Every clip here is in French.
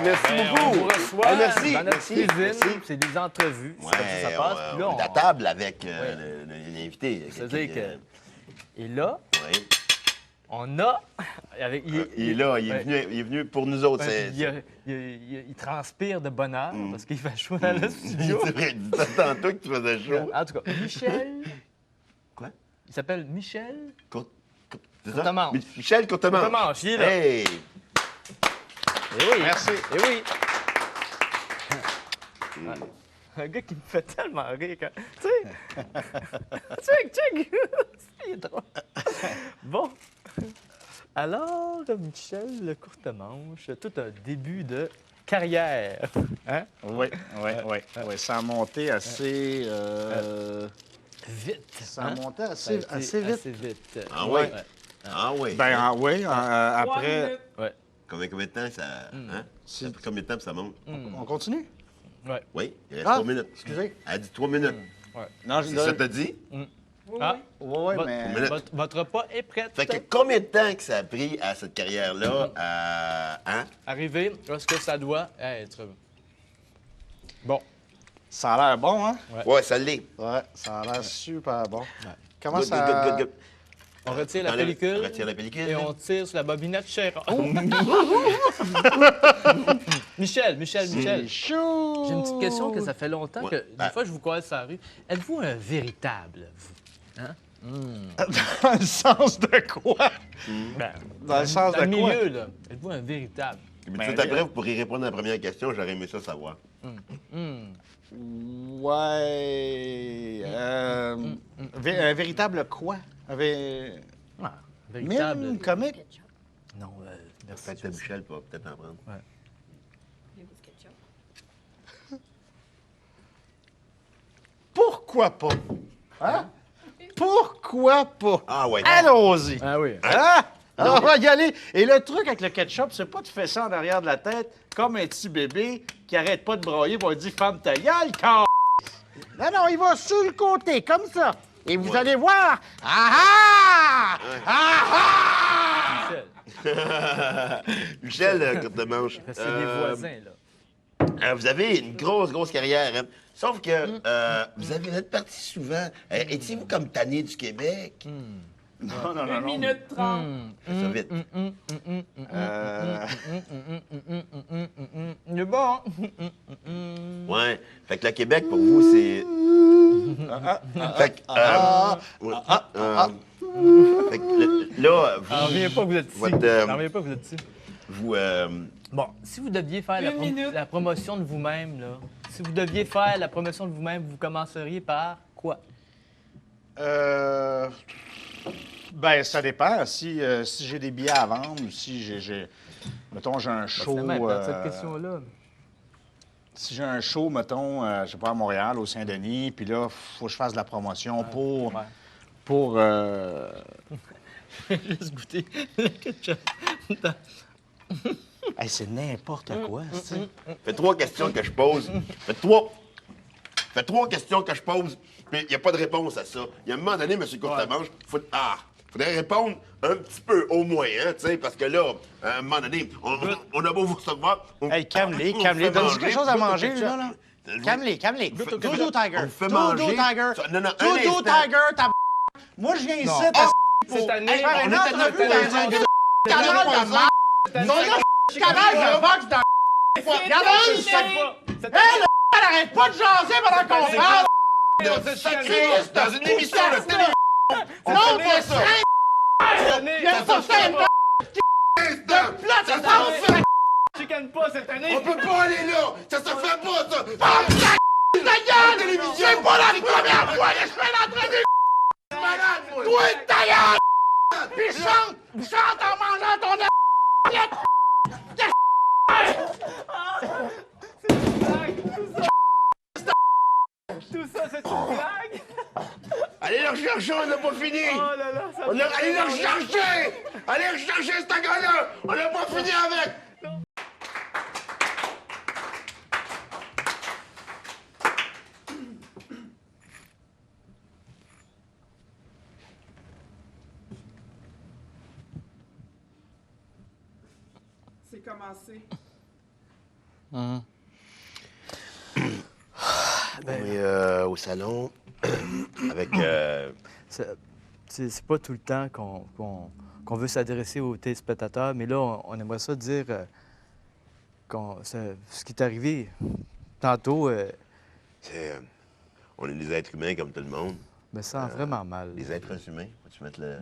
merci Ben, beaucoup. on vous reçoit Merci, dans notre merci, cuisine. merci. C'est des entrevues. C'est Ouais, comme ça que ça passe. Puis là, on est à table avec l'invité. C'est-à-dire que... Et là, Oui. on a... Avec, Il est là, il est venu pour nous autres. ouais, il transpire de bonheur parce qu'il fait chaud dans le studio. C'est vrai, dis tantôt que tu faisais chaud. En tout cas, Michel... Quoi? Il s'appelle Michel... C'est ça? Courtemanche. Michel Courtemanche. Courtemanche, il est là. Hey! Eh oui. Merci. Eh oui. Un gars qui me fait tellement rire quand... Tu sais... Check! Il est drôle. Bon. Alors, Michel Courtemanche, tout un début de carrière. Hein? Oui. Ça a monté assez... Vite. Ça a hein? monté Ça a été assez vite. Assez vite. Ah oui? Ouais. Ah oui? Après... Combien de temps ça... Hein? Ça fait combien de temps que ça monte? On continue? Ouais. Oui, il reste Ah, 3 minutes. excusez. Elle a dit 3 minutes. Non, C'est ça que t'as dit? Ah, Oui, votre, mais... minutes. votre repas est prêt. Fait que combien de temps que ça a pris à cette carrière-là à... Hein? Arrivé, est-ce que ça doit être... Bon. Ça a l'air bon, hein? Ouais, ça l'est. Ouais, ça a l'air super bon. Comment Good, ça... good, good, good. On retire la pellicule. On retire la pellicule. Et on tire sur la bobinette Chéra. Michel. C'est chaud! J'ai une petite question que ça fait longtemps Ouais. que des fois je vous croise sur la rue. Êtes-vous un véritable, vous? Hein? Dans le sens de quoi? Ben, Dans le sens dans de le quoi? milieu, là. Êtes-vous un véritable? Mais tout après, vous pourrez répondre à la première question. J'aurais aimé ça savoir. Ouais... un véritable quoi? Ah, véritable. Mime, comique? Non, merci. Peut-être que Michel va peut-être en prendre. Pourquoi pas? Hein? Pourquoi pas? Ah ouais. Allons-y! Ah oui. Hein? Alors, on va y aller. Et le truc avec le ketchup, c'est pas de faire ça en arrière de la tête comme un petit bébé qui arrête pas de brailler pour dire « Femme ta gueule, car... » Non, il va sur le côté, comme ça. Et vous allez voir... Ah ah! Ah ah! Michel Courtemanche. C'est des voisins, là. Vous avez une grosse carrière, hein? Sauf que vous êtes parti souvent. Étiez-vous comme tanné du Québec? Non. 1 minute 30. Fais ça vite. Il est bon. Ouais. Fait que le Québec, pour vous, c'est... Fait que... ouais. Fait que là, vous... J'en reviens pas que vous êtes ici. Votre, J'en reviens pas que vous êtes ici. vous... Bon, si vous deviez faire Une minute. la promotion de vous-même, là, si vous deviez faire la promotion de vous-même, vous commenceriez par quoi? Ben, ça dépend. Si j'ai des billets à vendre ou si mettons, j'ai un show... Finalement, dans cette question-là. Si j'ai un show, mettons, je sais pas, à Montréal, au Saint-Denis, puis là, faut que je fasse de la promotion pour... Ouais. Pour... Juste goûter le ketchup. Hey, c'est n'importe quoi, tu sais. Fait 3 questions que je pose. Fait 3 questions que je pose, mais il n'y a pas de réponse à ça. Il y a un moment donné, M. Courtemanche, faudrait répondre un petit peu, au moins, hein, tu sais, parce que là, à un moment donné, on a beau vous recevoir... Hey, calme-les. on vous fait Donne-lui manger, quelque chose à goûte au manger, ketchup. là. Calme-les. Fait- Doudou Tiger. on vous fait manger. Doudou Tiger. Non, un Doudou instant. Tiger, ta... Moi, je viens ici, Cette année, Hey, faire une on est entrevue à dans un canal de merde. Ton canal de boxe dans Regarde, hey, elle arrête pas de jaser pendant qu'on parle. Dans une émission de télé... Non, pas ça. Viens pas faire de plate, ça s'en fait. chicane pas cette année. On peut pas aller là! Ça se fait pas, ça! Ta gueule! télévision. C'est pas la première fois que je fais l'entrevue! Malade, moi! Toi, ta gueule! Puis chante en mangeant ton Tout ça, c'est une blague. Allez le rechercher, on n'a pas fini! Oh là là, ça Allez le rechercher! Allez rechercher ce gars-là! On n'a pas fini avec! C'est commencé. Mhm. On est au salon avec... C'est pas tout le temps qu'on veut s'adresser aux téléspectateurs, mais là, on aimerait ça dire ce qui est arrivé tantôt, on est des êtres humains comme tout le monde. me sent vraiment mal. Des êtres humains. Faut-tu mettre le...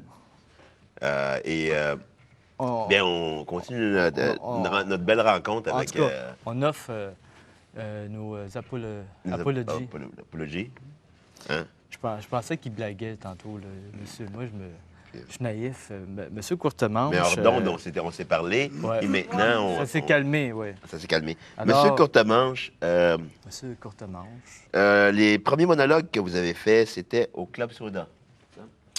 On- Bien, on continue notre belle rencontre En avec... tout cas, on offre nos apologies. Apologies. Hein? Je pensais qu'il blaguait tantôt, là, monsieur. Moi, je suis naïf. Monsieur Courtemanche... Mais hors d'onde, on s'est parlé, ouais. et maintenant, Ça s'est calmé, oui. Ça s'est calmé. Alors- Monsieur Courtemanche, Monsieur Courtemanche. les premiers monologues que vous avez faits, c'était au Club Soda.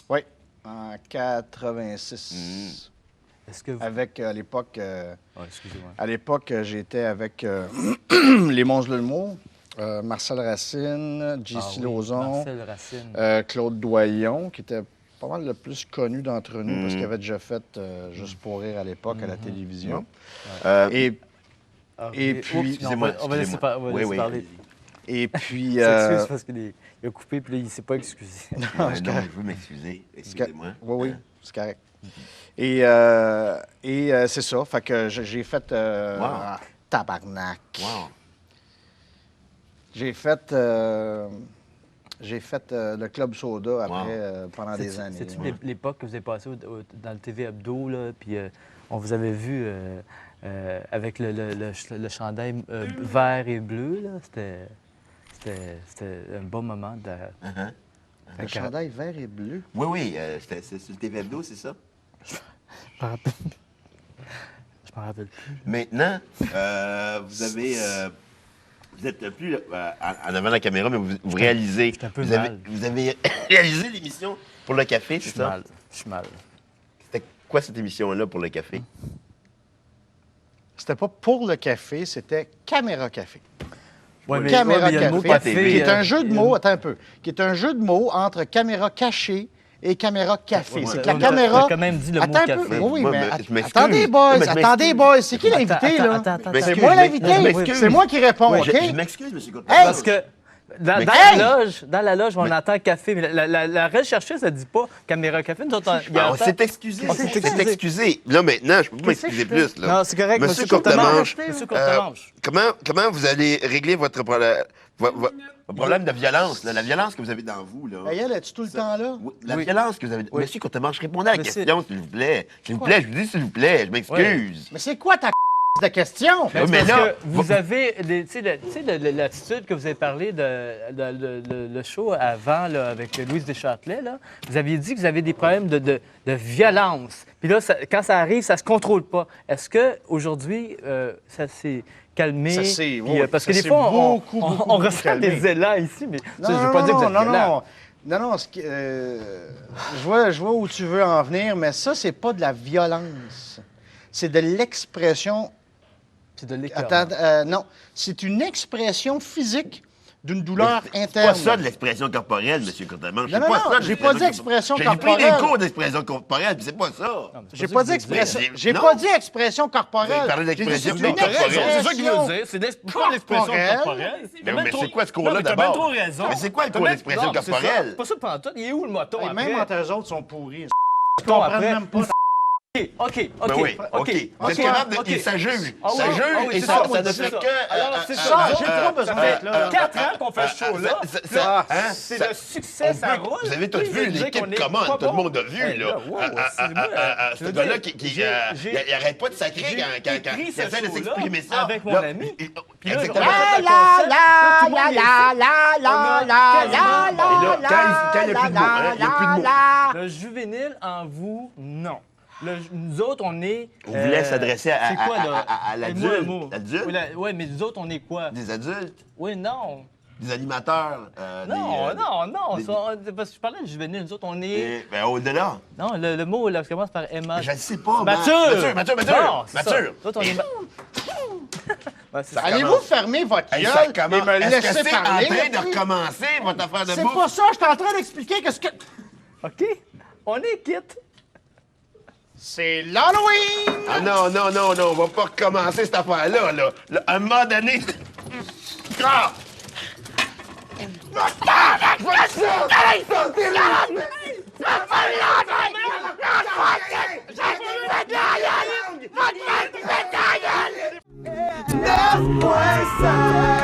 Oui, en 86. Est-ce que vous... Avec, à l'époque, excusez-moi. à l'époque, j'étais avec les Monstres de l'humour, Marcel Racine, J.C. Ah oui, Lauzon, Marcel Racine. Claude Doyon, qui était pas mal le plus connu d'entre nous, parce qu'il avait déjà fait Juste pour rire à l'époque à la télévision. Et Ah, et oups, puis- non, Excusez-moi, on va laisser, excusez-moi. on va Oui, laisser oui, parler. allez-y. Et puis... Il s'excuse parce qu'il a coupé, puis là, il s'est pas excusé. Non, je veux m'excuser. Excusez-moi. Oui, c'est correct. Et c'est ça. Fait que j'ai fait... Wow. Tabarnak. Wow. J'ai fait le Club Soda après, Wow. pendant des années. C'est-tu Ouais. l'époque que vous avez passé dans le TV Hebdo, là, puis on vous avait vu avec le chandail vert et bleu, là? C'était un bon moment. Uh-huh. Le chandail vert et bleu. Oui, oui, c'est sur le TV Hebdo, c'est ça? Je m'en rappelle. Je m'en rappelle plus. Maintenant, vous avez... vous êtes plus en avant de la caméra, mais vous réalisez... J'étais un peu vous avez, mal. vous avez réalisé l'émission pour le café, Je c'est suis ça? mal. Je suis mal. C'était quoi cette émission-là pour le café? C'était pas pour le café, c'était Caméra Café. Ouais, Caméra il y a le mot Café, café. qui est un jeu de il y a- mots, attends un peu, qui est un jeu de mots entre caméra cachée et caméra café. Ouais, C'est ouais, que la ouais, caméra... t'as quand même dit le mot Attends un café. peu. Oui, Moi, mais je m'excuse. attendez, boys, Non, mais je attendez, m'excuse. boys. C'est qui l'invité, là? Attends, Mais C'est excuse, moi je l'invité. m'excuse. C'est moi qui réponds, Ouais, OK? je m'excuse, M. Courtemanche. Parce que dans Hey! la loge, on entend café, mais la rechercheuse, elle dit pas caméra café. Nous autres, il y a On s'est excusé. On On s'est s'est excusé. excusé. Là, maintenant, je peux pas Qu'est-ce que m'excuser je fais? plus. Là. Non, c'est correct, Monsieur monsieur Courtemanche. Courtemanche, Monsieur Courtemanche. comment vous allez régler votre problème de violence, là, la violence que vous avez dans vous? Là. Hey, elle, es-tu tout le temps là? Oui, la Oui. violence que vous avez... Oui. Monsieur Courtemanche, répondez à la Monsieur- question, s'il vous plaît. S'il vous plaît, je vous dis s'il vous plaît, je m'excuse. Mais c'est quoi ta de question? Ouais, mais Parce là, que vous avez, tu sais, l'attitude que vous avez parlé le show avant, là, avec Louise Deschâtelet, là, vous aviez dit que vous avez des problèmes de violence. Puis là, quand ça arrive, ça se contrôle pas. Est-ce qu'aujourd'hui, ça s'est calmé? Ça s'est- Puis, oui, parce ça que des s'est fois, beaucoup on ressent calmé. des élans ici, mais Non, je ne veux pas dire que vous êtes violent. non, je vois où tu veux en venir, mais ça, c'est pas de la violence. C'est de l'expression... C'est de l'écart. Attends, non. C'est une expression physique d'une douleur C'est interne. pas ça de l'expression corporelle, M. Courtemanche. Non, C'est non, pas non, ça de j'ai pas dit l'expression expression J'ai pris des corporelle. cours d'expression corporelle, puis c'est pas ça. Non, mais c'est J'ai ça pas que dit vous expression. dites. J'ai Non. pas dit expression Vous avez corporelle. parlé J'ai dit d'expression c'est une corporelle. C'est ça qu'il veut expression. dire. C'est pas l'expression Corporelle. corporelle. Mais c'est quoi ce cours-là, Non, mais t'as d'abord? bien trop raison. Mais c'est quoi le T'as cours bien- d'expression non, mais c'est ça. corporelle? C'est pas ça pendant tout. Il est où le moton Hey, après? même entre eux autres sont pourris. Je Moton comprends après. même pas. OK. Ben oui, OK. Vous êtes capable de... OK. Ça juge. Ah oui, Ça juge ah oui, et c'est ça ça, ne c'est fait ça. que... Alors, c'est ça, ça. j'ai trop besoin d'être là. 4 ans qu'on fait ce show-là. C'est le succès, ça roule. Vous avez tous Puis, vu je veux dire l'équipe qu'on est commande, pas tout le bon. monde a vu, Hey, là. wow, excusez-moi, je Ce veux gars-là, dire, il arrête pas de sacrer quand écrit il ce essaie de show-là s'exprimer ça. avec mon Là, ami. Puis là, exactement. on a fait un concept. Là, tout le monde est ici. Et là, quand il n'y a plus de mots, hein, il n'y a plus de mots. Le juvénile en vous, non. Nous autres, on est... On voulait s'adresser à- c'est quoi, là? à Le l'adulte. mot. L'adulte? Oui, mais nous autres, on est quoi? Des adultes, Oui, non. des animateurs. Non, des- parce que je parlais de juvénile. Nous autres, on est... Ben, au-delà. Non, le mot, là, ça commence par Emma. Je ne sais pas. Mature! Mature! Non, c'est ça. Mature! Nous autres, on est... Ouais, c'est ça. Allez-vous fermer votre Hey, gueule ça et commence. me Est-ce que laisser c'est en parler? train de recommencer, votre affaire de C'est bouffe? pas ça, je suis en train d'expliquer que ce que... OK, on est quitte. c'est l'Halloween! Ah non, non, non, non, on va pas recommencer cette affaire-là, là. Là, à un moment donné... Ah! Neuf point cinq.